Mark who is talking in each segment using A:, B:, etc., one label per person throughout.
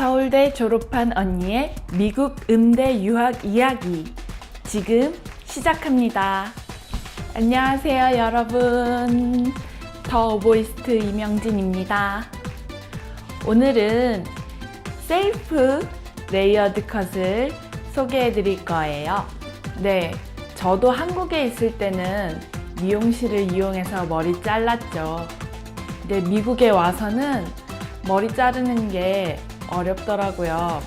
A: 서울대 졸업한 언니의 미국 음대 유학 이야기 지금 시작합니다. 안녕하세요 여러분, 더 보이스트 이명진입니다. 오늘은 셀프 레이어드 컷을 소개해 드릴 거예요. 네, 저도 한국에 있을 때는 미용실을 이용해서 머리 잘랐죠. 근데 미국에 와서는 머리 자르는 게 어렵더라고요.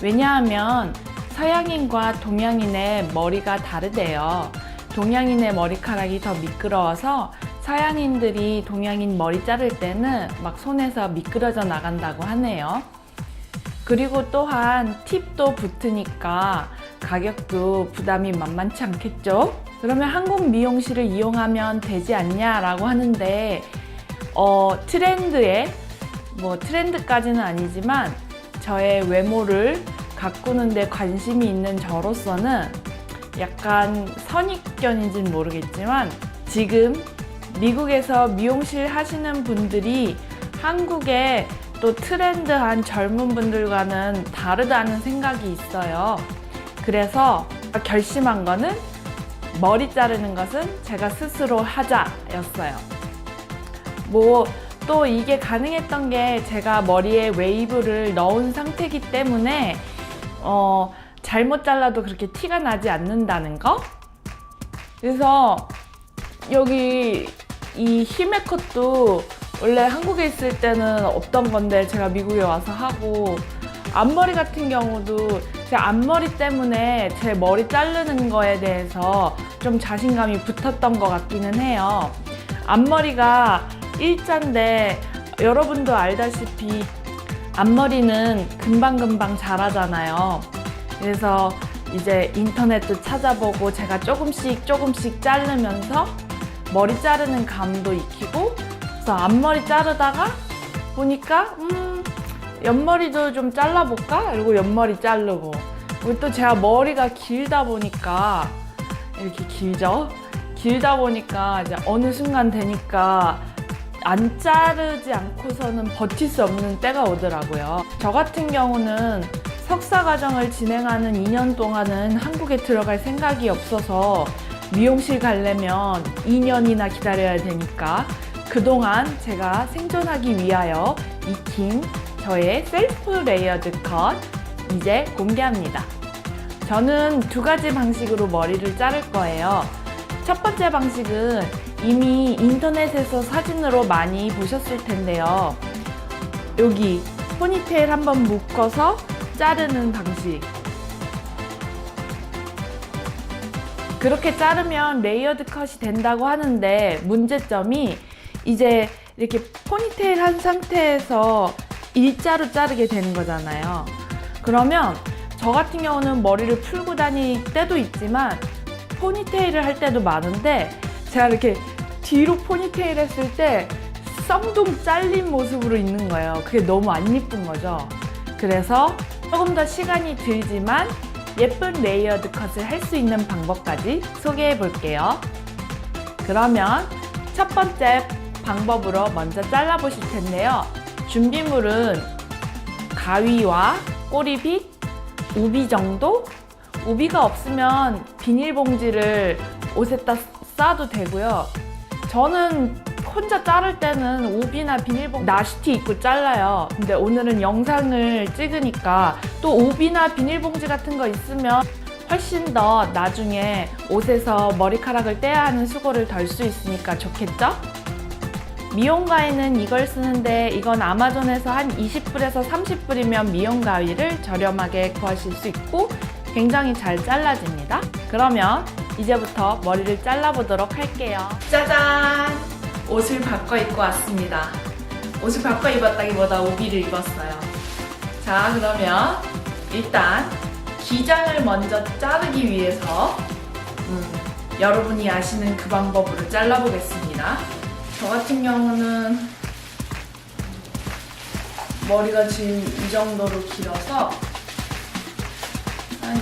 A: 왜냐하면 서양인과 동양인의 머리가 다르대요. 동양인의 머리카락이 더 미끄러워서 서양인들이 동양인 머리 자를 때는 막 손에서 미끄러져 나간다고 하네요. 그리고 또한 팁도 붙으니까 가격도 부담이 만만치 않겠죠? 그러면 한국 미용실을 이용하면 되지 않냐라고 하는데 트렌드까지는 아니지만 저의 외모를 가꾸는 데 관심이 있는 저로서는 약간 선입견인지는 모르겠지만 지금 미국에서 미용실 하시는 분들이 한국의 또 트렌드한 젊은 분들과는 다르다는 생각이 있어요. 그래서 결심한 거는 머리 자르는 것은 제가 스스로 하자였어요. 또 이게 가능했던 게 제가 머리에 웨이브를 넣은 상태이기 때문에 잘못 잘라도 그렇게 티가 나지 않는다는 거? 그래서 여기 이 히메컷도 원래 한국에 있을 때는 없던 건데 제가 미국에 와서 하고, 앞머리 같은 경우도 제 앞머리 때문에 제 머리 자르는 거에 대해서 좀 자신감이 붙었던 것 같기는 해요. 앞머리가 일자인데 여러분도 알다시피 앞머리는 금방금방 자라잖아요. 그래서 이제 인터넷도 찾아보고 제가 조금씩 자르면서 머리 자르는 감도 익히고, 그래서 앞머리 자르다가 보니까 옆머리도 좀 잘라볼까? 그리고 옆머리 자르고, 그리고 또 제가 머리가 길다 보니까 이렇게 길다 보니까 이제 어느 순간 되니까 안 자르지 않고서는 버틸 수 없는 때가 오더라고요. 저 같은 경우는 석사 과정을 진행하는 2년 동안은 한국에 들어갈 생각이 없어서 미용실 가려면 2년이나 기다려야 되니까 그동안 제가 생존하기 위하여 익힌 저의 셀프 레이어드 컷 이제 공개합니다. 저는 두 가지 방식으로 머리를 자를 거예요. 첫 번째 방식은 이미 인터넷에서 사진으로 많이 보셨을 텐데요. 여기 포니테일 한번 묶어서 자르는 방식. 그렇게 자르면 레이어드 컷이 된다고 하는데 문제점이 이제 이렇게 포니테일 한 상태에서 일자로 자르게 되는 거잖아요. 그러면 저 같은 경우는 머리를 풀고 다닐 때도 있지만 포니테일을 할 때도 많은데, 제가 이렇게 뒤로 포니테일 했을 때 쌍둥 잘린 모습으로 있는 거예요. 그게 너무 안 예쁜 거죠. 그래서 조금 더 시간이 들지만 예쁜 레이어드 컷을 할 수 있는 방법까지 소개해 볼게요. 그러면 첫 번째 방법으로 먼저 잘라 보실 텐데요. 준비물은 가위와 꼬리빗, 우비 정도? 우비가 없으면 비닐봉지를 옷에다 싸도 되고요. 저는 혼자 자를 때는 우비나 비닐봉지 나시티 입고 잘라요. 근데 오늘은 영상을 찍으니까 또 우비나 비닐봉지 같은 거 있으면 훨씬 더 나중에 옷에서 머리카락을 떼야 하는 수고를 덜 수 있으니까 좋겠죠? 미용가위는 이걸 쓰는데 이건 아마존에서 한 20불에서 30불이면 미용가위를 저렴하게 구하실 수 있고 굉장히 잘 잘라집니다. 그러면 이제부터 머리를 잘라보도록 할게요. 짜잔! 옷을 바꿔 입고 왔습니다. 옷을 바꿔 입었다기보다 우비를 입었어요. 자, 그러면 일단 기장을 먼저 자르기 위해서 여러분이 아시는 그 방법으로 잘라보겠습니다. 저 같은 경우는 머리가 지금 이 정도로 길어서 한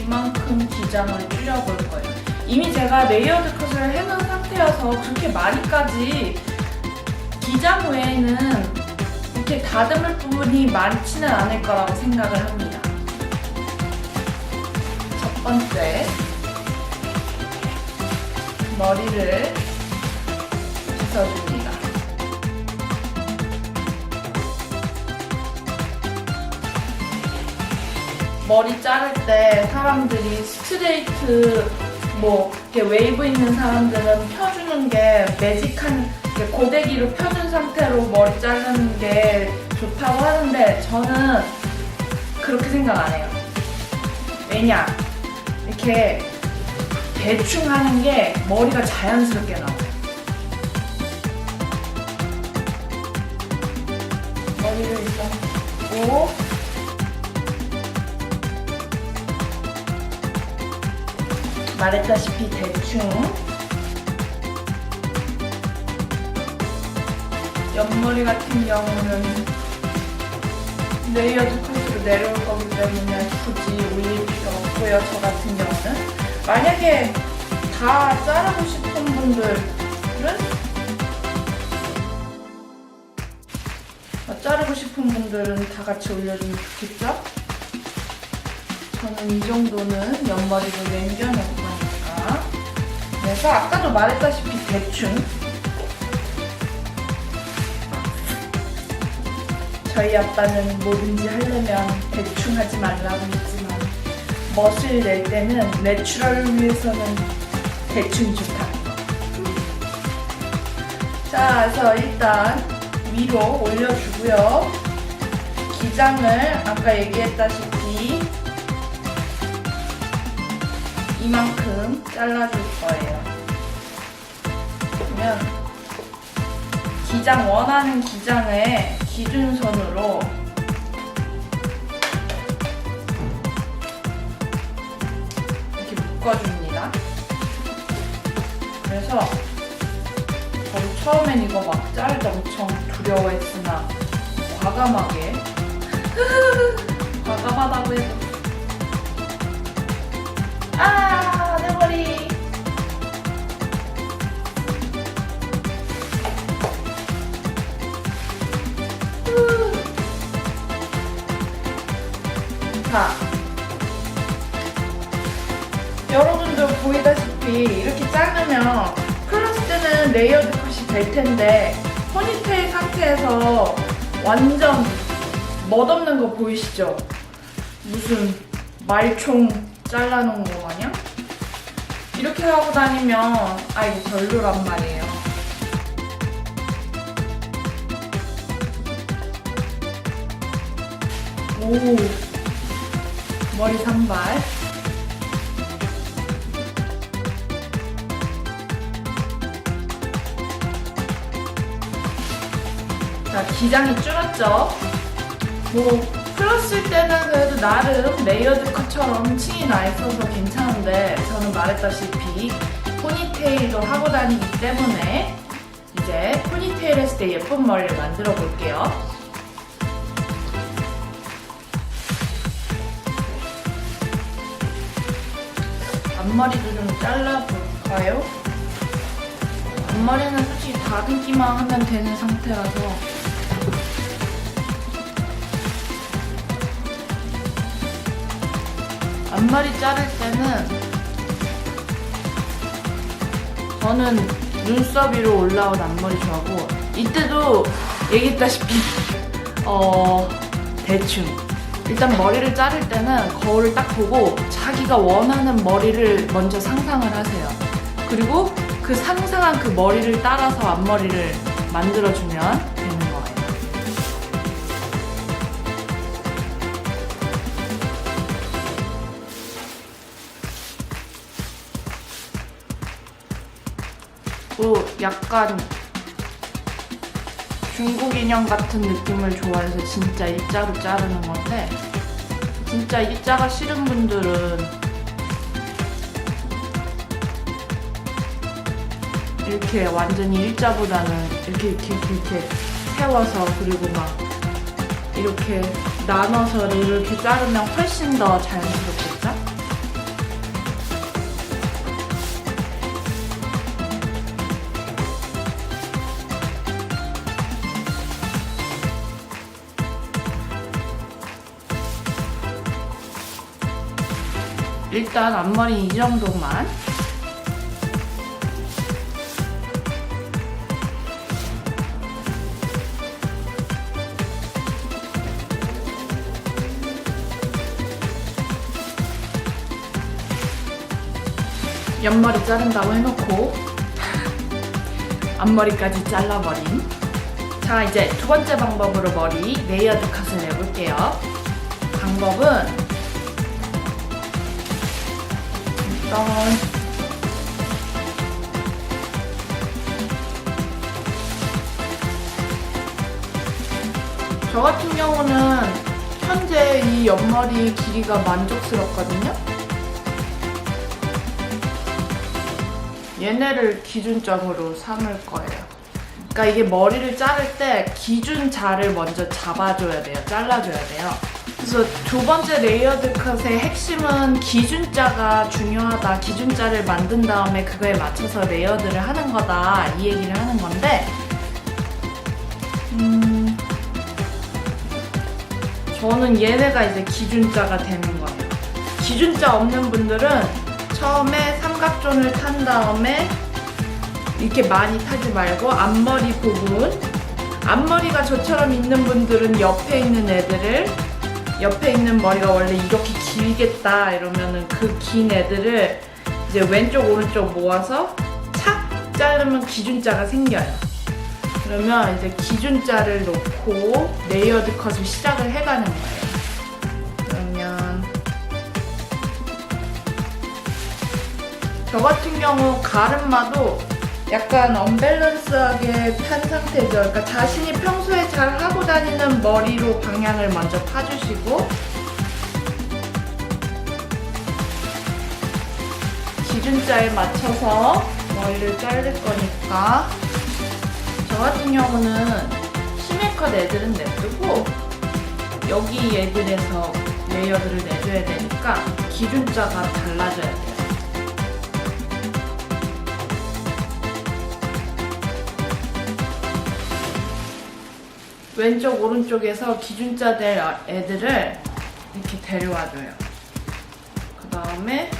A: 이만큼 기장을 줄여볼 거예요. 이미 제가 레이어드 컷을 해놓은 상태여서 그렇게 많이까지 기장 외에는 이렇게 다듬을 부분이 많지는 않을 거라고 생각을 합니다. 첫 번째, 머리를 빗어줍니다. 머리 자를 때 사람들이 스트레이트 이렇게 웨이브 있는 사람들은 펴주는 게 매직한 고데기로 펴준 상태로 머리 자르는 게 좋다고 하는데 저는 그렇게 생각 안 해요. 왜냐? 이렇게 대충 하는 게 머리가 자연스럽게 나와요. 머리를 일단 고 말했다시피 대충 옆머리 같은 경우는 레이어드 컷으로 내려올 거기 때문에 굳이 올릴 필요 없고요. 저 같은 경우는 만약에 다 자르고 싶은 분들은 다 같이 올려주면 좋겠죠? 저는 이 정도는 옆머리로 남겨놓을 거니까. 그래서 아까도 말했다시피 대충 저희 아빠는 뭐든지 하려면 대충 하지 말라고 했지만 멋을 낼 때는 내추럴을 위해서는 대충이 좋다는 거. 자, 그래서 일단 위로 올려주고요. 기장을 아까 얘기했다시피 이만큼 잘라줄 거예요. 그러면 원하는 기장의 기준선으로 이렇게 묶어줍니다. 그래서 저도 처음엔 이거 막 자를 때 엄청 두려워했으나 과감하게 과감하다고 해도 내 머리. 자, 여러분들 보이다시피 이렇게 자르면 플러스 때는 레이어드 컷이 될 텐데 포니테일 상태에서 완전 멋없는 거 보이시죠? 무슨 말총 잘라놓은 거 마냥? 이렇게 하고 다니면 이거 별로란 말이에요. 오, 머리 산발. 자, 기장이 줄었죠? 풀었을 때는 그래도 나름 레이어드 컷처럼 층이 나 있어서 괜찮은데 저는 말했다시피 포니테일도 하고 다니기 때문에 이제 포니테일 했을 때 예쁜 머리를 만들어 볼게요. 앞머리도 좀 잘라볼까요? 앞머리는 솔직히 다듬기만 하면 되는 상태라서 앞머리 자를 때는 저는 눈썹 위로 올라온 앞머리 좋아하고 이때도 얘기했다시피 대충 일단 머리를 자를 때는 거울을 딱 보고 자기가 원하는 머리를 먼저 상상을 하세요. 그리고 그 상상한 그 머리를 따라서 앞머리를 만들어주면 되는 거예요. 또 약간 중국 인형 같은 느낌을 좋아해서 진짜 일자로 자르는 건데 진짜 일자가 싫은 분들은 이렇게 완전히 일자보다는 이렇게 세워서 그리고 막 이렇게 나눠서 이렇게 자르면 훨씬 더 자연스럽겠죠? 일단 앞머리 이 정도만. 옆머리 자른다고 해놓고 앞머리까지 잘라버린. 자, 이제 두 번째 방법으로 머리 레이어드 컷을 해볼게요. 방법은 일단 저 같은 경우는 현재 이 옆머리 길이가 만족스럽거든요. 얘네를 기준점으로 삼을 거예요. 그러니까 이게 머리를 자를 때 기준자를 먼저 잡아줘야 돼요. 잘라줘야 돼요. 그래서 두 번째 레이어드 컷의 핵심은 기준자가 중요하다. 기준자를 만든 다음에 그거에 맞춰서 레이어드를 하는 거다. 이 얘기를 하는 건데 저는 얘네가 이제 기준자가 되는 거예요. 기준자 없는 분들은 처음에 삼각존을 탄 다음에 이렇게 많이 타지 말고 앞머리 부분, 앞머리가 저처럼 있는 분들은 옆에 있는 애들을, 옆에 있는 머리가 원래 이렇게 길겠다 이러면은 그 긴 애들을 이제 왼쪽 오른쪽 모아서 착 자르면 기준자가 생겨요. 그러면 이제 기준자를 놓고 레이어드 컷을 시작을 해가는 거예요. 저 같은 경우 가르마도 약간 언밸런스하게 탄 상태죠. 그러니까 자신이 평소에 잘 하고 다니는 머리로 방향을 먼저 파주시고 기준자에 맞춰서 머리를 자를 거니까 저 같은 경우는 심해컷 애들은 냅두고 여기 애들에서 레이어드를 내줘야 되니까 기준자가 달라져야 돼요. 왼쪽 오른쪽에서 기준자 될 애들을 이렇게 데려와줘요. 그 다음에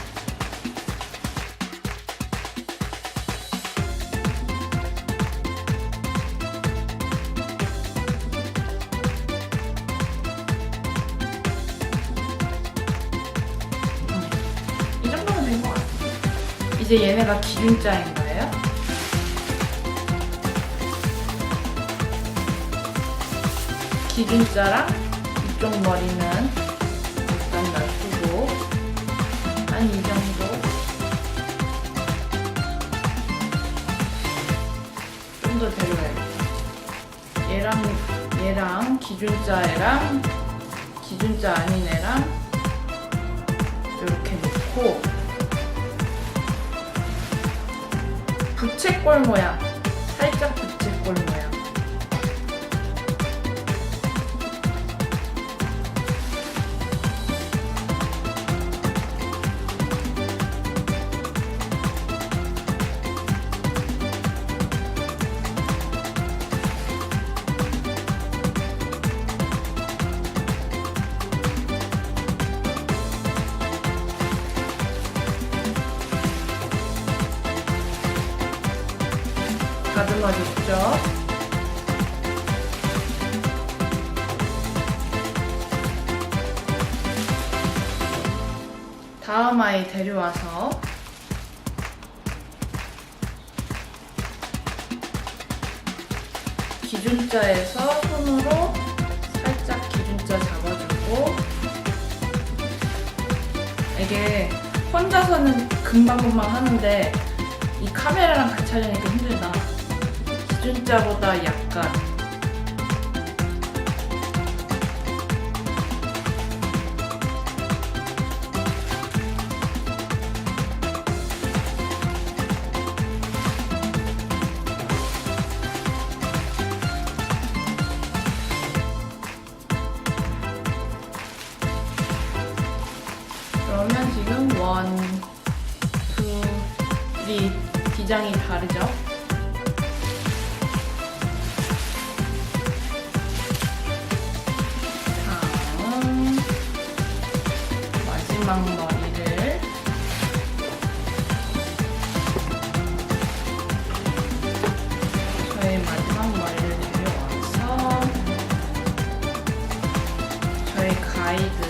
A: 이 정도면 된 것 같아요. 이제 얘네가 기준자인 거예요. 기준자랑 이쪽 머리는 일단 놔두고 한 이 정도 좀 더 데려야겠다. 얘랑 기준자 애랑 기준자 아닌 애랑 이렇게 놓고 부채꼴 모양, 살짝 부채꼴 모양. 가듬어 줬죠. 다음 아이 데려와서 기준자에서 손으로 살짝 기준자 잡아주고 이게 혼자서는 금방금방 하는데 이 카메라랑 같이 하려니까 힘들다. 기준자보다 약간 그러면 지금 1, 2, 3 기장이 다르죠? 다음 마지막 머리를 사이드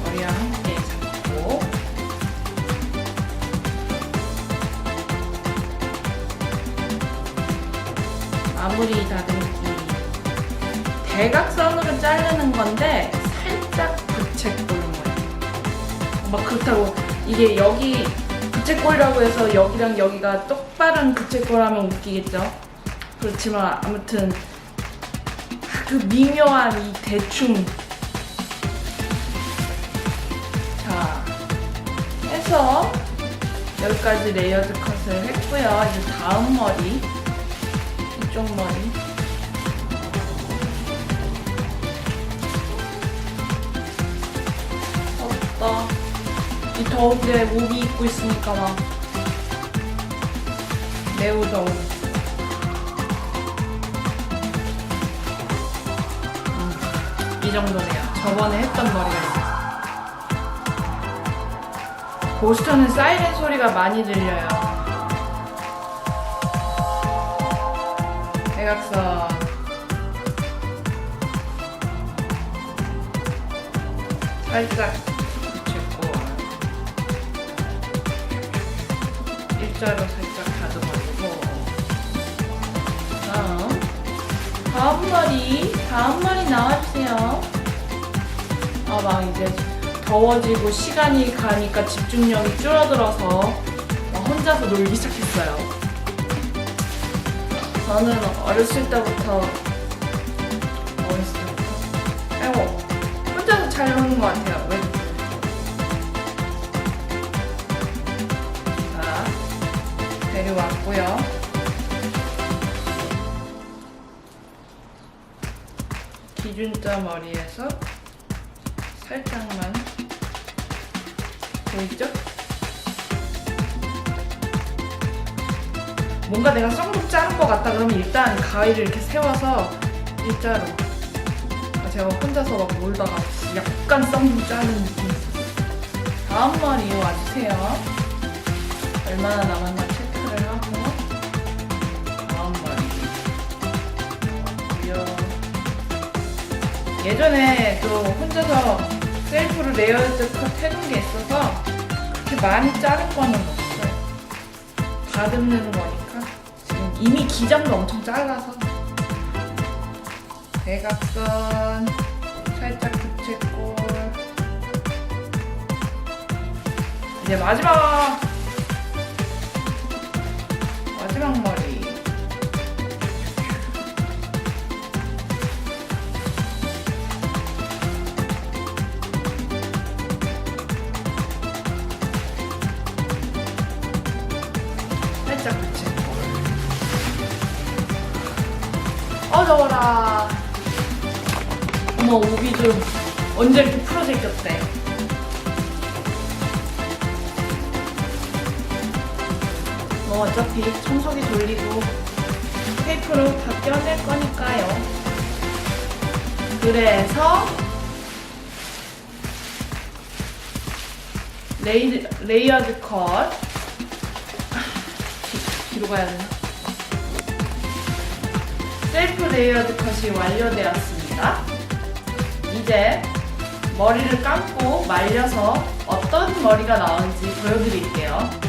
A: 머리랑 함께 잡고 마무리 다듬기. 대각선으로 자르는 건데 살짝 부채꼴 모양. 막 그렇다고 이게 여기 부채꼴이라고 해서 여기랑 여기가 똑바른 부채꼴하면 웃기겠죠? 그렇지만 아무튼 그 미묘한 이 대충 자 해서 여기까지 레이어드 컷을 했고요. 이제 다음 머리 이쪽 머리 이 더운데 우비 입고 있으니까 막 매우 더워. 이 정도네요. 저번에 했던 머리가 있어요. 보스턴은 사이렌 소리가 많이 들려요. 대각선 살짝 일자로 살짝 다듬어주고 다음 머리 나와주세요. 막 이제 더워지고 시간이 가니까 집중력이 줄어들어서 혼자서 놀기 시작했어요. 저는 어렸을 때부터 혼자서 잘 노는 것 같아요. 왜? 데려왔고요. 기준자 머리에서 살짝만 보이죠? 뭔가 내가 썩룩 자른 것 같다 그러면 일단 가위를 이렇게 세워서 일자로 제가 혼자서 막 놀다가 약간 썩룩 자른 느낌이 있었어요. 다음 머리 와주세요. 얼마나 남았나 체크를 하고 다음 머리 예전에 또 혼자서 셀프로 레이어드 컷 해둔 게 있어서 그렇게 많이 자를 거는 없어요. 다듬는 거니까 지금 이미 기장도 엄청 잘라서 대각선 살짝 부채꼴 이제 마지막 머리 살짝 붙이고 더워라. 어머 우비도 언제 이렇게 풀어제꼈대. 어차피 청소기 돌리고 테이프로 다 껴낼 거니까요. 그래서 레이어드 컷 뒤로 가야 되나? 셀프 레이어드 컷이 완료되었습니다. 이제 머리를 감고 말려서 어떤 머리가 나오는지 보여드릴게요.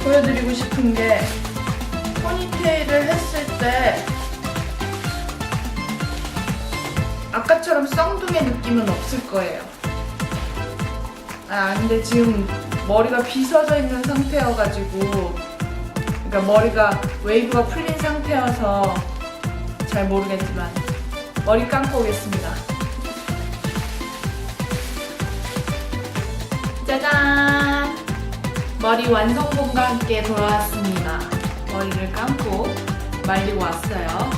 A: 보여드리고 싶은 게 포니테일을 했을 때 아까처럼 쌍둥이 느낌은 없을 거예요. 근데 지금 머리가 빗어져 있는 상태여가지고 그러니까 머리가 웨이브가 풀린 상태여서 잘 모르겠지만 머리 감고 오겠습니다. 짜잔! 머리 완성본과 함께 돌아왔습니다. 머리를 감고 말리고 왔어요.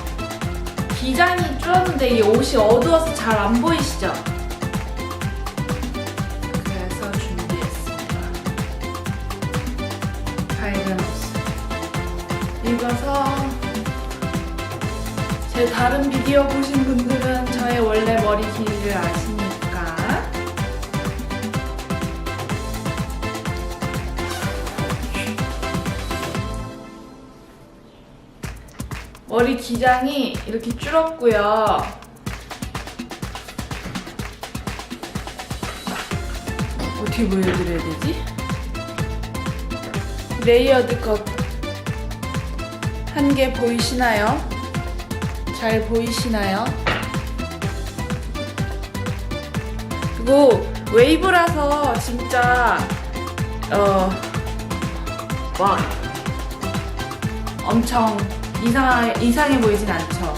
A: 기장이 줄었는데 이 옷이 어두워서 잘 안 보이시죠? 그래서 준비했습니다. 밝은 옷을 입어서 제 다른 비디오 보신 분들은 저의 원래 머리 길이를 아시니까 머리 기장이 이렇게 줄었고요. 어떻게 보여드려야 되지? 레이어드 컷 한 개 보이시나요? 잘 보이시나요? 그리고 웨이브라서 진짜 와 엄청 이상해 보이진 않죠.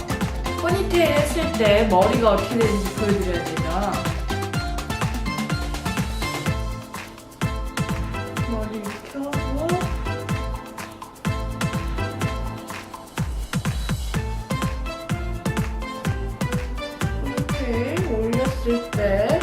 A: 포니테일 했을 때 머리가 어떻게 되는지 보여드려야 되죠. 머리 이렇게 하고 포니테일 올렸을 때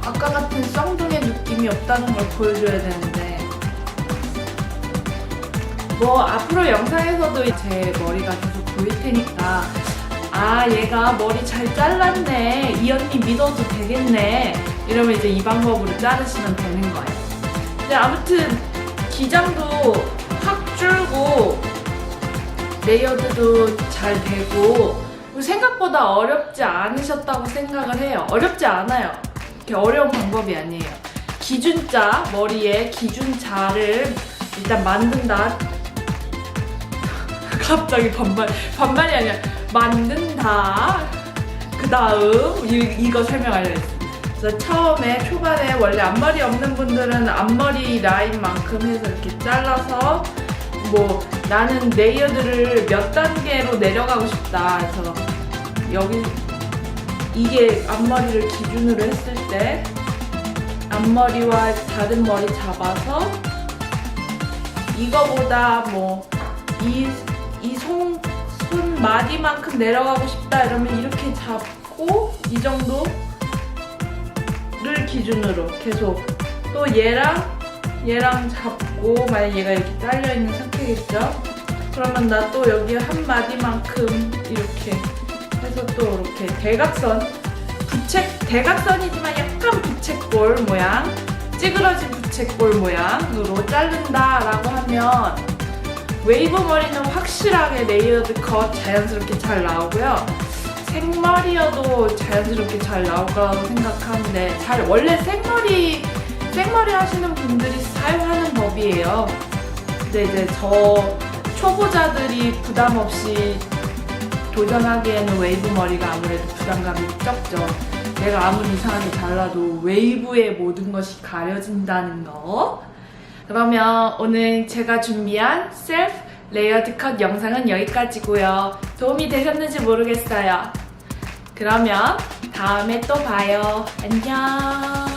A: 아까 같은 쌍둥이 느낌이 없다는 걸 보여줘야 되는데 뭐 앞으로 영상에서도 제 머리가 계속 보일 테니까 아 얘가 머리 잘 잘랐네 이 언니 믿어도 되겠네 이러면 이제 이 방법으로 자르시면 되는 거예요. 근데 아무튼 기장도 확 줄고 레이어드도 잘 되고 생각보다 어렵지 않으셨다고 생각을 해요. 어렵지 않아요. 이렇게 어려운 방법이 아니에요. 기준자, 머리에 기준자를 일단 만든다. 갑자기 반말이 아니라 만든다. 그 다음 이거 설명하려고 그래서 처음에 초반에 원래 앞머리 없는 분들은 앞머리 라인만큼 해서 이렇게 잘라서 뭐 나는 레이어드를 몇 단계로 내려가고 싶다 해서 여기 이게 앞머리를 기준으로 했을 때 앞머리와 다른 머리 잡아서 이거보다 뭐 이 손마디만큼 내려가고 싶다 이러면 이렇게 잡고 이 정도를 기준으로 계속 또 얘랑 잡고 만약 얘가 이렇게 잘려있는 상태겠죠? 그러면 나 또 여기 한 마디만큼 이렇게 해서 또 이렇게 대각선이지만 약간 부채꼴 모양 찌그러진 부채꼴 모양으로 자른다라고 하면 웨이브 머리는 확실하게 레이어드 컷 자연스럽게 잘 나오고요. 생머리여도 자연스럽게 잘 나올 거라고 생각하는데 원래 생머리 하시는 분들이 사용하는 법이에요. 근데 이제 저 초보자들이 부담 없이 도전하기에는 웨이브 머리가 아무래도 부담감이 적죠. 내가 아무리 이상하게 잘라도 웨이브의 모든 것이 가려진다는 거. 그러면 오늘 제가 준비한 셀프 레이어드 컷 영상은 여기까지고요. 도움이 되셨는지 모르겠어요. 그러면 다음에 또 봐요. 안녕.